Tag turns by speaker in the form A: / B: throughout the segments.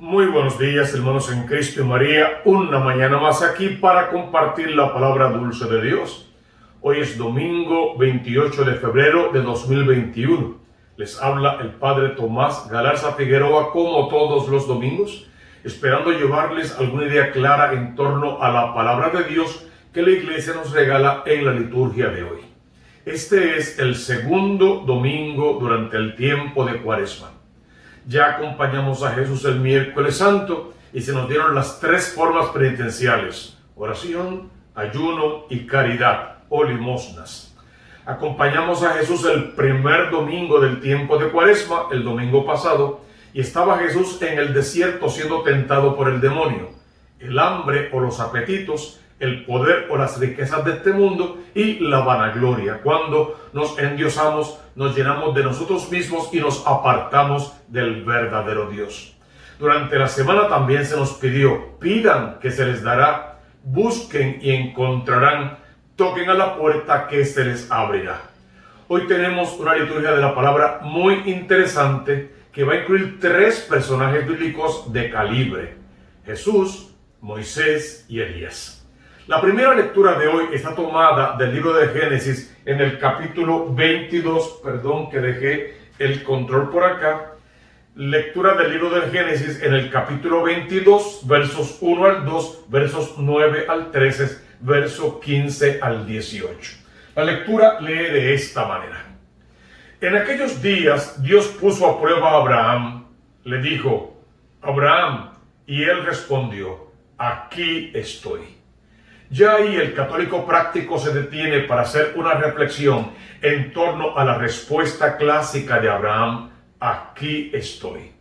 A: Muy buenos días, hermanos en Cristo y María. Una mañana más aquí para compartir la palabra dulce de Dios. Hoy es domingo 28 de febrero de 2021. Les habla el Padre Tomás Galarza Figueroa como todos los domingos, esperando llevarles alguna idea clara en torno a la palabra de Dios que la Iglesia nos regala en la liturgia de hoy. Este es el segundo domingo durante el tiempo de Cuaresma. Ya acompañamos a Jesús el miércoles santo y se nos dieron las tres formas penitenciales: oración, ayuno y caridad o limosnas. Acompañamos a Jesús el primer domingo del tiempo de Cuaresma, el domingo pasado, y estaba Jesús en el desierto siendo tentado por el demonio. El hambre o los apetitos, el poder o las riquezas de este mundo y la vanagloria. Cuando nos endiosamos, nos llenamos de nosotros mismos y nos apartamos del verdadero Dios. Durante la semana también se nos pidió: pidan que se les dará, busquen y encontrarán, toquen a la puerta que se les abrirá. Hoy tenemos una liturgia de la palabra muy interesante que va a incluir tres personajes bíblicos de calibre: Jesús, Moisés y Elías. La primera lectura de hoy está tomada del libro de Génesis en el capítulo 22, perdón que dejé el control por acá. Lectura del libro de Génesis en el capítulo 22, versos 1 al 2, versos 9 al 13, verso 15 al 18. La lectura lee de esta manera. En aquellos días Dios puso a prueba a Abraham. Le dijo: Abraham, y él respondió: aquí estoy. Ya ahí el católico práctico se detiene para hacer una reflexión en torno a la respuesta clásica de Abraham: aquí estoy.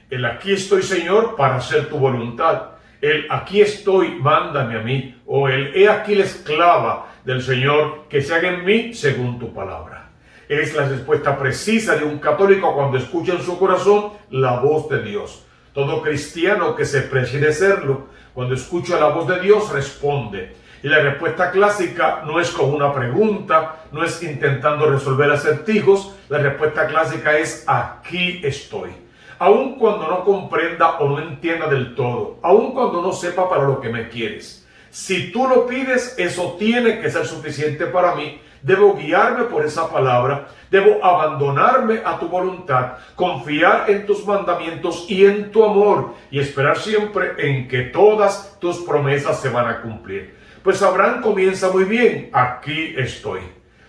A: El aquí estoy, Señor, para hacer tu voluntad. El aquí estoy, mándame a mí. O el he aquí la esclava del Señor, que se haga en mí según tu palabra. Es la respuesta precisa de un católico cuando escucha en su corazón la voz de Dios. Todo cristiano que se preside serlo, cuando escucha la voz de Dios, responde. Y la respuesta clásica no es con una pregunta, no es intentando resolver acertijos. La respuesta clásica es: aquí estoy. Aun cuando no comprenda o no entienda del todo, aun cuando no sepa para lo que me quieres. Si tú lo pides, eso tiene que ser suficiente para mí. Debo guiarme por esa palabra, debo abandonarme a tu voluntad, confiar en tus mandamientos y en tu amor, y esperar siempre en que todas tus promesas se van a cumplir. Pues Abraham comienza muy bien: aquí estoy.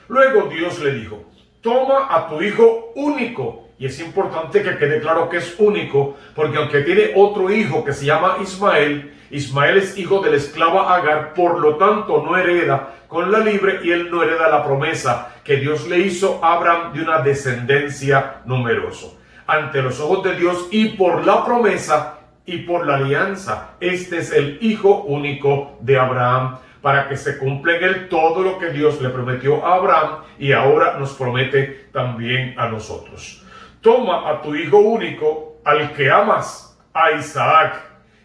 A: Luego Dios le dijo: toma a tu hijo único. Y es importante que quede claro que es único, porque aunque tiene otro hijo que se llama Ismael, Ismael es hijo de la esclava Agar, por lo tanto no hereda con la libre, y él no hereda la promesa que Dios le hizo a Abraham de una descendencia numerosa. Ante los ojos de Dios y por la promesa y por la alianza, este es el hijo único de Abraham, para que se cumpla en él todo lo que Dios le prometió a Abraham y ahora nos promete también a nosotros. Toma a tu hijo único, al que amas, a Isaac,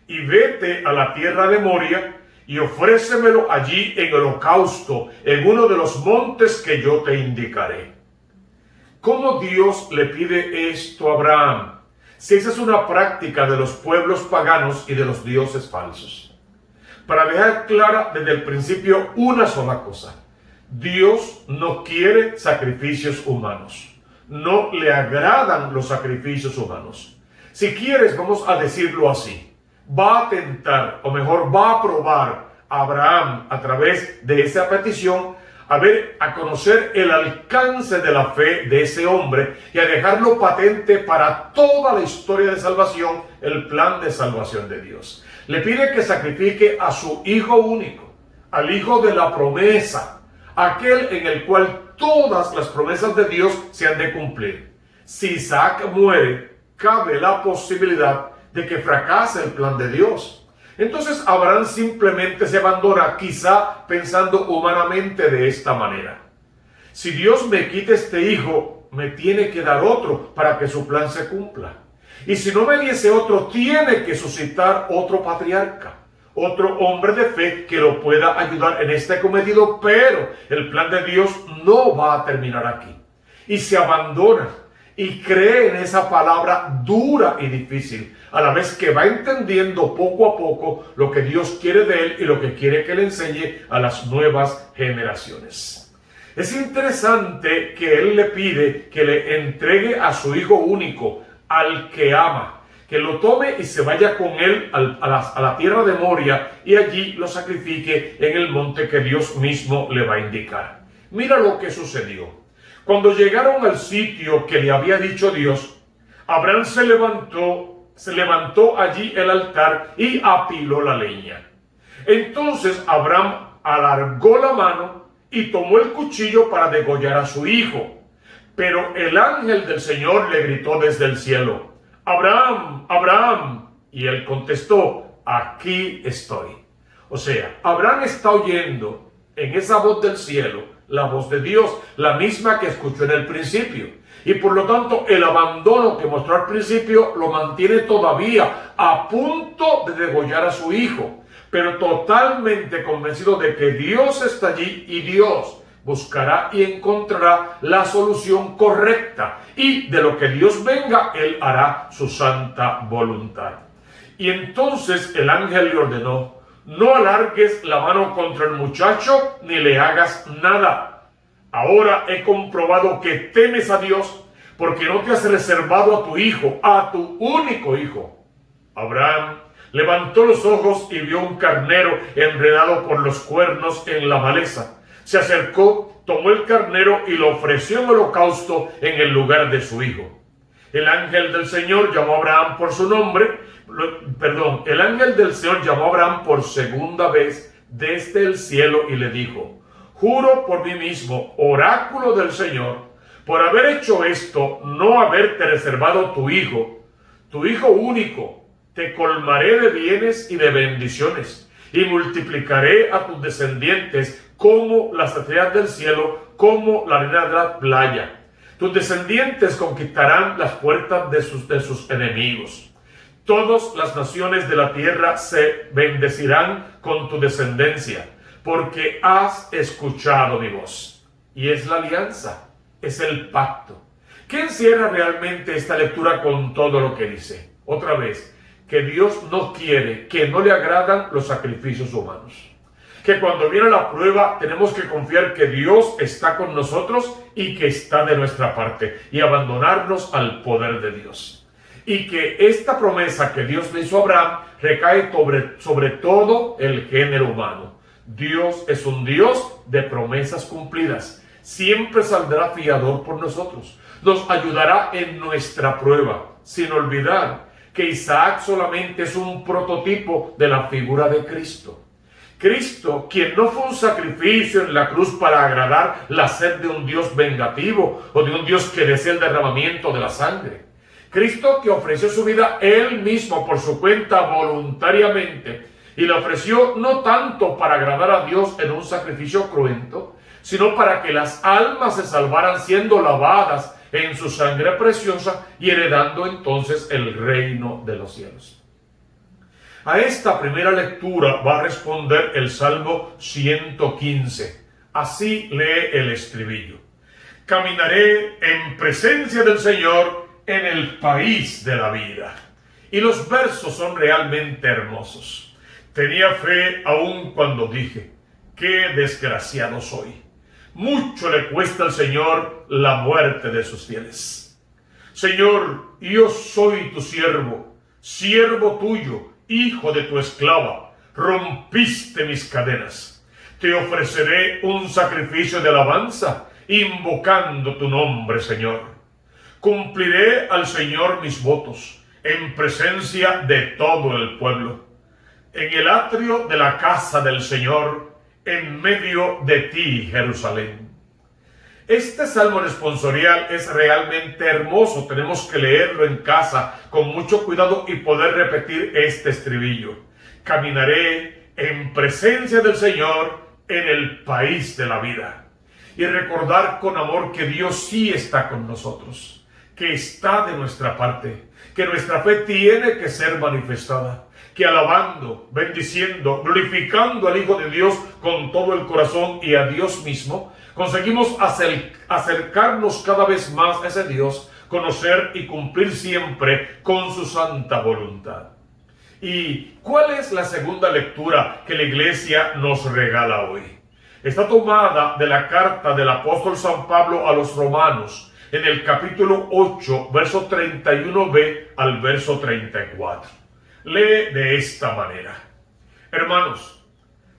A: y vete a la tierra de Moria y ofrécemelo allí en holocausto, en uno de los montes que yo te indicaré. ¿Cómo Dios le pide esto a Abraham? Si esa es una práctica de los pueblos paganos y de los dioses falsos. Para dejar clara desde el principio una sola cosa: Dios no quiere sacrificios humanos. No le agradan los sacrificios humanos. Si quieres, vamos a decirlo así, va a tentar, o mejor, va a probar a Abraham a través de esa petición a conocer el alcance de la fe de ese hombre y a dejarlo patente para toda la historia de salvación, el plan de salvación de Dios. Le pide que sacrifique a su hijo único, al hijo de la promesa, aquel en el cual todas las promesas de Dios se han de cumplir. Si Isaac muere, cabe la posibilidad de que fracase el plan de Dios. Entonces Abraham simplemente se abandona, quizá pensando humanamente de esta manera: si Dios me quita este hijo, me tiene que dar otro para que su plan se cumpla. Y si no me diese otro, tiene que suscitar otro patriarca, otro hombre de fe que lo pueda ayudar en este cometido, pero el plan de Dios no va a terminar aquí. Y se abandona y cree en esa palabra dura y difícil. a la vez que va entendiendo poco a poco lo que Dios quiere de él y lo que quiere que le enseñe a las nuevas generaciones. Es interesante que él le pide que le entregue a su hijo único, al que ama, que lo tome y se vaya con él a la tierra de Moria y allí lo sacrifique en el monte que Dios mismo le va a indicar. Mira lo que sucedió. Cuando llegaron al sitio que le había dicho Dios, Abraham se levantó allí el altar y apiló la leña. Entonces Abraham alargó la mano y tomó el cuchillo para degollar a su hijo. Pero el ángel del Señor le gritó desde el cielo: Abraham, Abraham. Y él contestó: aquí estoy. O sea, Abraham está oyendo en esa voz del cielo la voz de Dios, la misma que escuchó en el principio. Y por lo tanto, el abandono que mostró al principio lo mantiene todavía a punto de degollar a su hijo, pero totalmente convencido de que Dios está allí y Dios buscará y encontrará la solución correcta. Y de lo que Dios venga, Él hará su santa voluntad. Y entonces el ángel le ordenó: no alargues la mano contra el muchacho ni le hagas nada. Ahora he comprobado que temes a Dios, porque no te has reservado a tu hijo, a tu único hijo. Abraham levantó los ojos y vio un carnero enredado por los cuernos en la maleza. Se acercó, tomó el carnero y lo ofreció en holocausto en el lugar de su hijo. El ángel del Señor llamó a Abraham por su nombre. El ángel del Señor llamó a Abraham por segunda vez desde el cielo y le dijo: juro por mí mismo, oráculo del Señor, por haber hecho esto, no haberte reservado tu hijo único, te colmaré de bienes y de bendiciones, y multiplicaré a tus descendientes como las estrellas del cielo, como la arena de la playa. Tus descendientes conquistarán las puertas de sus enemigos. Todas las naciones de la tierra se bendecirán con tu descendencia, porque has escuchado mi voz. Y es la alianza, es el pacto. ¿Qué encierra realmente esta lectura con todo lo que dice? Otra vez, que Dios no quiere, que no le agradan los sacrificios humanos. Que cuando viene la prueba tenemos que confiar que Dios está con nosotros y que está de nuestra parte y abandonarnos al poder de Dios. Y que esta promesa que Dios le hizo a Abraham recae sobre todo el género humano. Dios es un Dios de promesas cumplidas. Siempre saldrá fiador por nosotros. Nos ayudará en nuestra prueba, sin olvidar que Isaac solamente es un prototipo de la figura de Cristo. Cristo, quien no fue un sacrificio en la cruz para agradar la sed de un Dios vengativo o de un Dios que desea el derramamiento de la sangre. Cristo que ofreció su vida Él mismo por su cuenta voluntariamente, y la ofreció no tanto para agradar a Dios en un sacrificio cruento, sino para que las almas se salvaran siendo lavadas en su sangre preciosa y heredando entonces el reino de los cielos. A esta primera lectura va a responder el Salmo 115. Así lee el estribillo: caminaré en presencia del Señor en el país de la vida. Y los versos son realmente hermosos. Tenía fe aun cuando dije: qué desgraciado soy. Mucho le cuesta al Señor la muerte de sus fieles. Señor, yo soy tu siervo, siervo tuyo, hijo de tu esclava. Rompiste mis cadenas. Te ofreceré un sacrificio de alabanza, invocando tu nombre, Señor. Cumpliré al Señor mis votos en presencia de todo el pueblo, en el atrio de la casa del Señor, en medio de ti, Jerusalén. Este salmo responsorial es realmente hermoso. Tenemos que leerlo en casa con mucho cuidado y poder repetir este estribillo: caminaré en presencia del Señor en el país de la vida. Y recordar con amor que Dios sí está con nosotros, que está de nuestra parte, que nuestra fe tiene que ser manifestada, que alabando, bendiciendo, glorificando al Hijo de Dios con todo el corazón y a Dios mismo, conseguimos acercarnos cada vez más a ese Dios conocer y cumplir siempre con su santa voluntad. ¿Y cuál es la segunda lectura que la iglesia nos regala hoy? Está tomada de la carta del apóstol San Pablo a los romanos, en el capítulo 8, verso 31b al verso 34. Lee de esta manera: Hermanos,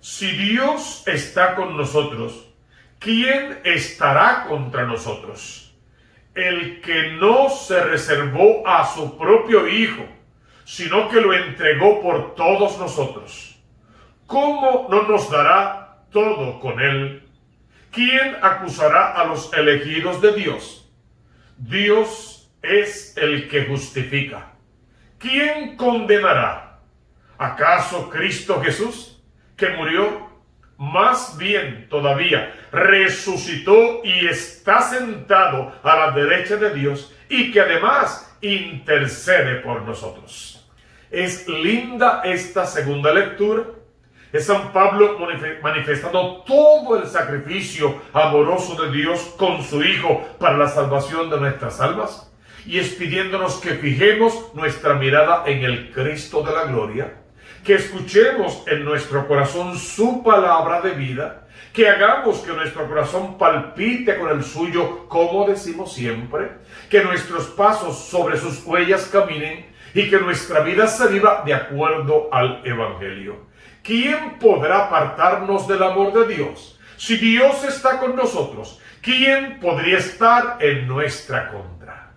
A: si Dios está con nosotros, ¿quién estará contra nosotros? El que no se reservó a su propio Hijo, sino que lo entregó por todos nosotros, ¿cómo no nos dará todo con él? ¿Quién acusará a los elegidos de Dios? Dios es el que justifica. ¿Quién condenará? ¿Acaso Cristo Jesús, que murió? Más bien todavía resucitó y está sentado a la derecha de Dios, y que además intercede por nosotros. Es linda esta segunda lectura. Es San Pablo manifestando todo el sacrificio amoroso de Dios con su Hijo para la salvación de nuestras almas, y es pidiéndonos que fijemos nuestra mirada en el Cristo de la gloria, que escuchemos en nuestro corazón su palabra de vida, que hagamos que nuestro corazón palpite con el suyo, como decimos siempre, que nuestros pasos sobre sus huellas caminen y que nuestra vida se viva de acuerdo al Evangelio. ¿Quién podrá apartarnos del amor de Dios? Si Dios está con nosotros, ¿quién podría estar en nuestra contra?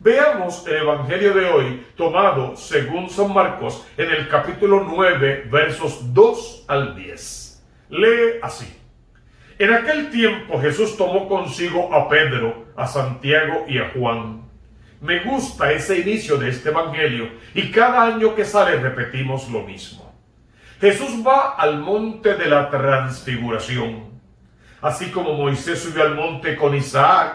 A: Veamos el Evangelio de hoy, tomado según San Marcos, en el capítulo 9, versos 2 al 10. Lee así: En aquel tiempo Jesús tomó consigo a Pedro, a Santiago y a Juan. Me gusta ese inicio de este Evangelio, y cada año que sale repetimos lo mismo. Jesús va al monte de la transfiguración. Así como Moisés subió al monte con Isaac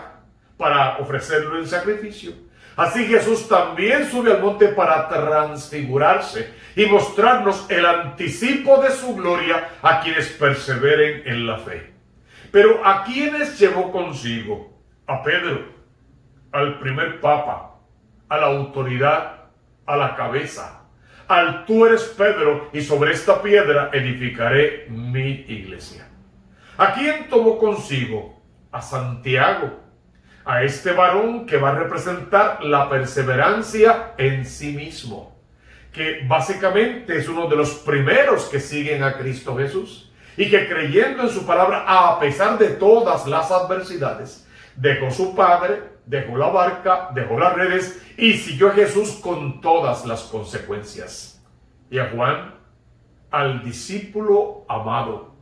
A: para ofrecerlo en sacrificio, así Jesús también sube al monte para transfigurarse y mostrarnos el anticipo de su gloria a quienes perseveren en la fe. Pero ¿a quiénes llevó consigo? A Pedro, al primer papa, a la autoridad, a la cabeza, al tú eres Pedro y sobre esta piedra edificaré mi iglesia. ¿A quién tomó consigo? A Santiago, a este varón que va a representar la perseverancia en sí mismo, que básicamente es uno de los primeros que siguen a Cristo Jesús y que, creyendo en su palabra a pesar de todas las adversidades, dejó su padre, dejó la barca, dejó las redes y siguió a Jesús con todas las consecuencias. Y a Juan, al discípulo amado,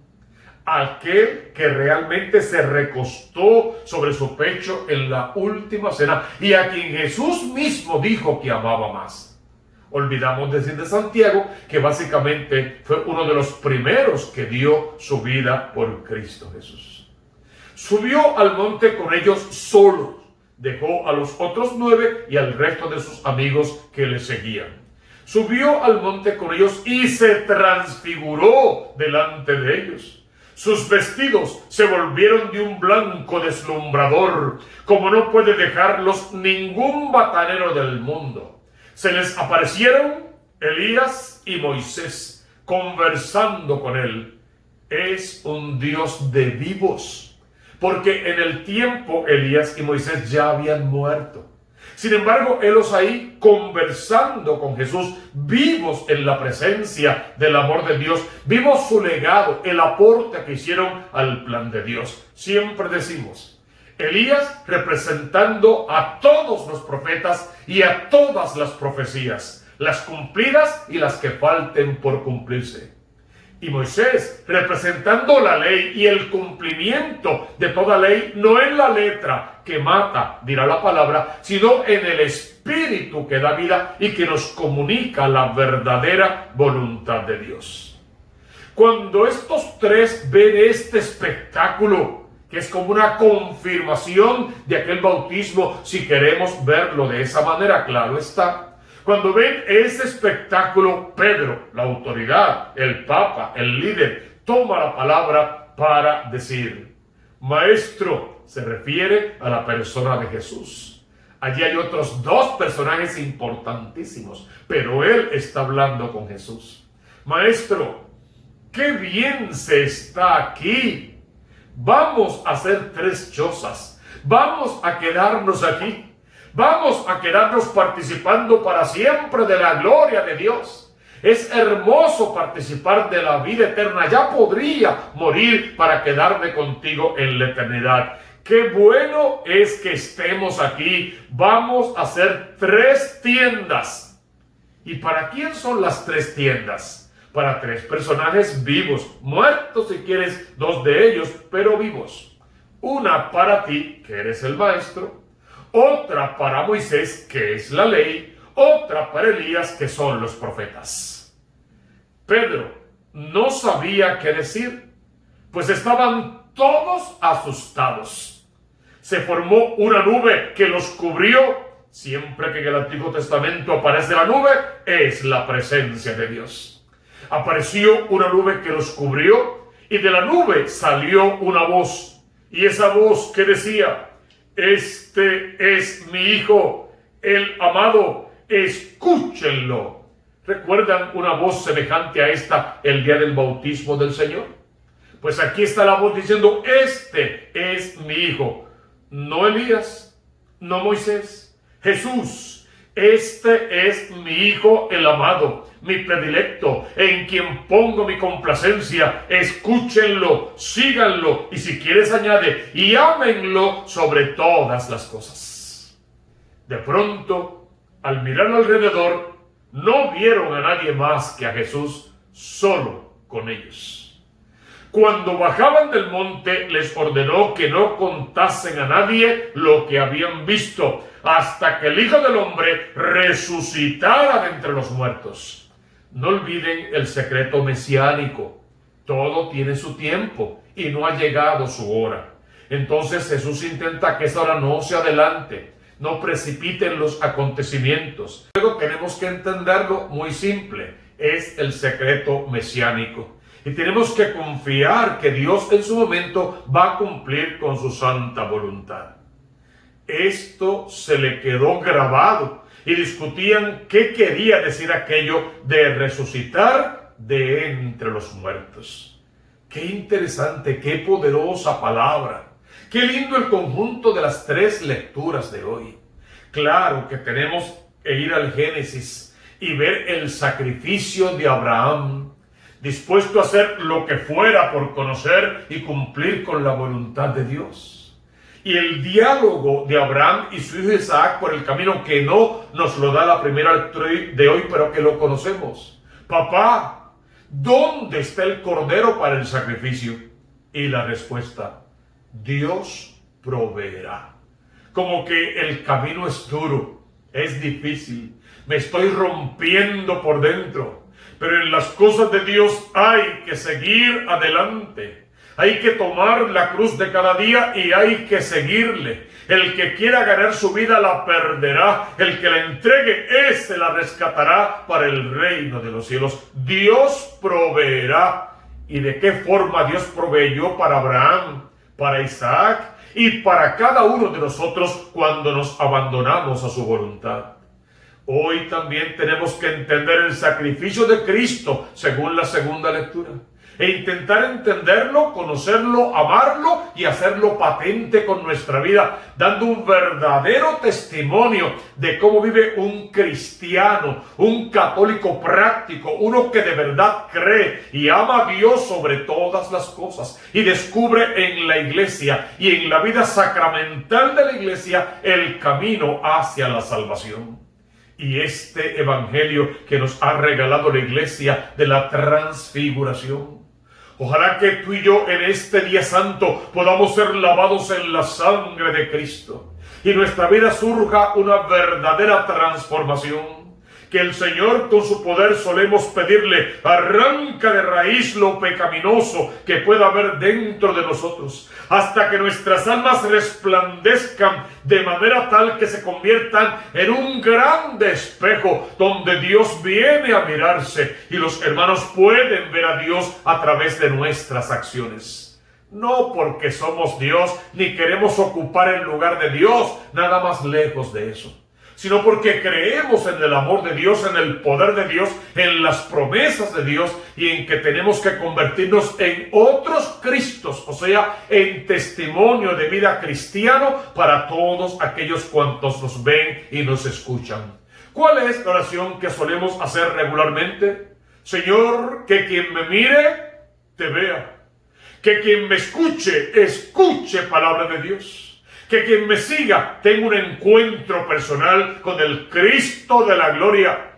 A: aquel que realmente se recostó sobre su pecho en la última cena y a quien Jesús mismo dijo que amaba más. Olvidamos decir de Santiago que básicamente fue uno de los primeros que dio su vida por Cristo Jesús. Subió al monte con ellos solos, dejó a los otros 9 y al resto de sus amigos que le seguían. Subió al monte con ellos y se transfiguró delante de ellos. Sus vestidos se volvieron de un blanco deslumbrador, como no puede dejarlos ningún batanero del mundo. Se les aparecieron Elías y Moisés, conversando con él. Es un Dios de vivos, porque en el tiempo Elías y Moisés ya habían muerto. Sin embargo, helos ahí conversando con Jesús, vivos en la presencia del amor de Dios, vimos su legado, el aporte que hicieron al plan de Dios. Siempre decimos, Elías representando a todos los profetas y a todas las profecías, las cumplidas y las que falten por cumplirse. Y Moisés representando la ley y el cumplimiento de toda ley, no en la letra que mata, dirá la palabra, sino en el espíritu que da vida y que nos comunica la verdadera voluntad de Dios. Cuando estos tres ven este espectáculo, que es como una confirmación de aquel bautismo, si queremos verlo de esa manera, claro está. Cuando ven ese espectáculo, Pedro, la autoridad, el papa, el líder, toma la palabra para decir, Maestro, se refiere a la persona de Jesús. Allí hay otros dos personajes importantísimos, pero él está hablando con Jesús. Maestro, qué bien se está aquí. Vamos a hacer 3 chozas. Vamos a quedarnos aquí. Vamos a quedarnos participando para siempre de la gloria de Dios. Es hermoso participar de la vida eterna. Ya podría morir para quedarme contigo en la eternidad. Qué bueno es que estemos aquí. Vamos a hacer 3 tiendas. ¿Y para quién son las 3 tiendas? Para 3 personajes vivos, muertos si quieres, 2 de ellos, pero vivos. Una para ti, que eres el maestro. Otra para Moisés, que es la ley. Otra para Elías, que son los profetas. Pedro no sabía qué decir, pues estaban todos asustados. Se formó una nube que los cubrió. Siempre que en el Antiguo Testamento aparece la nube, es la presencia de Dios. Apareció una nube que los cubrió y de la nube salió una voz. Y esa voz que decía: este es mi Hijo, el amado, escúchenlo. ¿Recuerdan una voz semejante a esta el día del bautismo del Señor? Pues aquí está la voz diciendo: este es mi Hijo. No Elías, no Moisés, Jesús. Este es mi Hijo, el amado, mi predilecto, en quien pongo mi complacencia. Escúchenlo, síganlo y si quieres añade, y ámenlo sobre todas las cosas. De pronto, al mirar alrededor, no vieron a nadie más que a Jesús solo con ellos. Cuando bajaban del monte, les ordenó que no contasen a nadie lo que habían visto, hasta que el Hijo del Hombre resucitara de entre los muertos. No olviden el secreto mesiánico. Todo tiene su tiempo y no ha llegado su hora. Entonces Jesús intenta que esa hora no se adelante, no precipiten los acontecimientos. Luego tenemos que entenderlo muy simple. Es el secreto mesiánico. Y tenemos que confiar que Dios en su momento va a cumplir con su santa voluntad. Esto se le quedó grabado y discutían qué quería decir aquello de resucitar de entre los muertos. Qué interesante, qué poderosa palabra. Qué lindo el conjunto de las 3 lecturas de hoy. Claro que tenemos que ir al Génesis y ver el sacrificio de Abraham, dispuesto a hacer lo que fuera por conocer y cumplir con la voluntad de Dios. Y el diálogo de Abraham y su hijo Isaac por el camino que no nos lo da la primera lectura de hoy, pero que lo conocemos. Papá, ¿dónde está el cordero para el sacrificio? Y la respuesta: Dios proveerá. Como que el camino es duro, es difícil, me estoy rompiendo por dentro. Pero en las cosas de Dios hay que seguir adelante. Hay que tomar la cruz de cada día y hay que seguirle. El que quiera ganar su vida la perderá. El que la entregue, ese la rescatará para el reino de los cielos. Dios proveerá. ¿Y de qué forma Dios proveyó para Abraham, para Isaac y para cada uno de nosotros cuando nos abandonamos a su voluntad? Hoy también tenemos que entender el sacrificio de Cristo según la segunda lectura e intentar entenderlo, conocerlo, amarlo y hacerlo patente con nuestra vida, dando un verdadero testimonio de cómo vive un cristiano, un católico práctico, uno que de verdad cree y ama a Dios sobre todas las cosas y descubre en la iglesia y en la vida sacramental de la iglesia el camino hacia la salvación. Y este evangelio que nos ha regalado la iglesia de la transfiguración. Ojalá que tú y yo en este día santo podamos ser lavados en la sangre de Cristo. Y nuestra vida surja una verdadera transformación. Que el Señor con su poder solemos pedirle: arranca de raíz lo pecaminoso que pueda haber dentro de nosotros, hasta que nuestras almas resplandezcan de manera tal que se conviertan en un grande espejo donde Dios viene a mirarse y los hermanos pueden ver a Dios a través de nuestras acciones. No porque somos Dios, ni queremos ocupar el lugar de Dios, nada más lejos de eso, sino porque creemos en el amor de Dios, en el poder de Dios, en las promesas de Dios y en que tenemos que convertirnos en otros Cristos, o sea, en testimonio de vida cristiano para todos aquellos cuantos nos ven y nos escuchan. ¿Cuál es la oración que solemos hacer regularmente? Señor, que quien me mire, te vea. Que quien me escuche, escuche palabra de Dios. Que quien me siga tenga un encuentro personal con el Cristo de la gloria.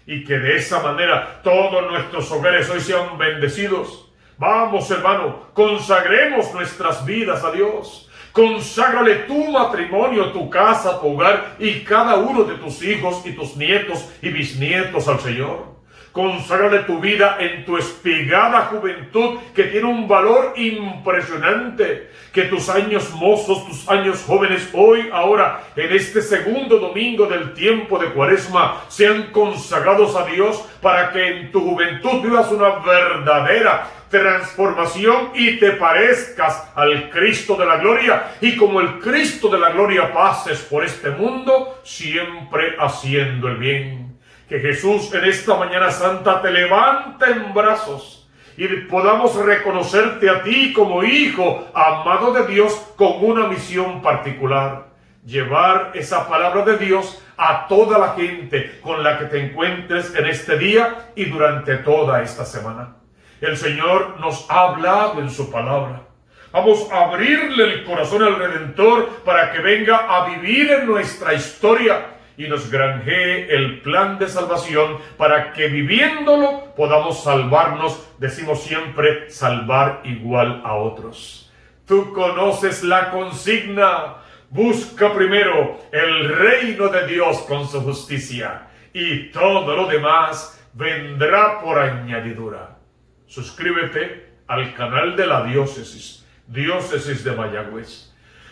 A: Y que de esa manera todos nuestros hogares hoy sean bendecidos. Vamos, hermano, consagremos nuestras vidas a Dios. Conságrale tu matrimonio, tu casa, tu hogar y cada uno de tus hijos y tus nietos y bisnietos al Señor. Conságrale tu vida en tu espigada juventud que tiene un valor impresionante. Que tus años mozos, tus años jóvenes, hoy, ahora, en este segundo domingo del tiempo de Cuaresma, sean consagrados a Dios para que en tu juventud vivas una verdadera transformación y te parezcas al Cristo de la gloria. Y como el Cristo de la gloria pases por este mundo, siempre haciendo el bien. Que Jesús en esta mañana santa te levante en brazos y podamos reconocerte a ti como hijo amado de Dios con una misión particular. Llevar esa palabra de Dios a toda la gente con la que te encuentres en este día y durante toda esta semana. El Señor nos ha hablado en su palabra. Vamos a abrirle el corazón al Redentor para que venga a vivir en nuestra historia y nos granjee el plan de salvación para que viviéndolo podamos salvarnos, decimos siempre, salvar igual a otros. Tú conoces la consigna: busca primero el reino de Dios con su justicia y todo lo demás vendrá por añadidura. Suscríbete al canal de la Diócesis de Mayagüez.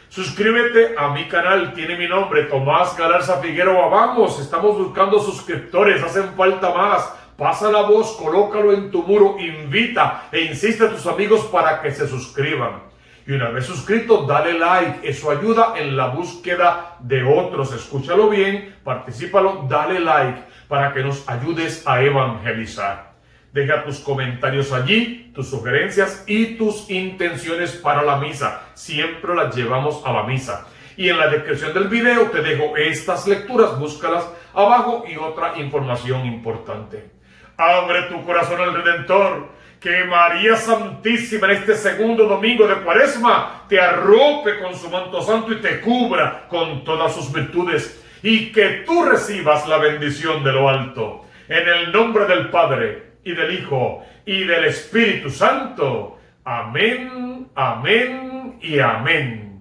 A: Suscríbete a mi canal, tiene mi nombre, Tomás Galarza Figueroa. Vamos, estamos buscando suscriptores, hacen falta más. Pasa la voz, colócalo en tu muro, invita e insiste a tus amigos para que se suscriban. Y una vez suscrito, dale like, eso ayuda en la búsqueda de otros. Escúchalo bien, particípalo, dale like para que nos ayudes a evangelizar. Deja tus comentarios allí, tus sugerencias y tus intenciones para la misa. Siempre las llevamos a la misa. Y en la descripción del video te dejo estas lecturas, búscalas abajo y otra información importante. Abre tu corazón al Redentor. Que María Santísima en este segundo domingo de Cuaresma te arrope con su manto santo y te cubra con todas sus virtudes. Y que tú recibas la bendición de lo alto. En el nombre del Padre, y del Hijo, y del Espíritu Santo. Amén, amén y amén.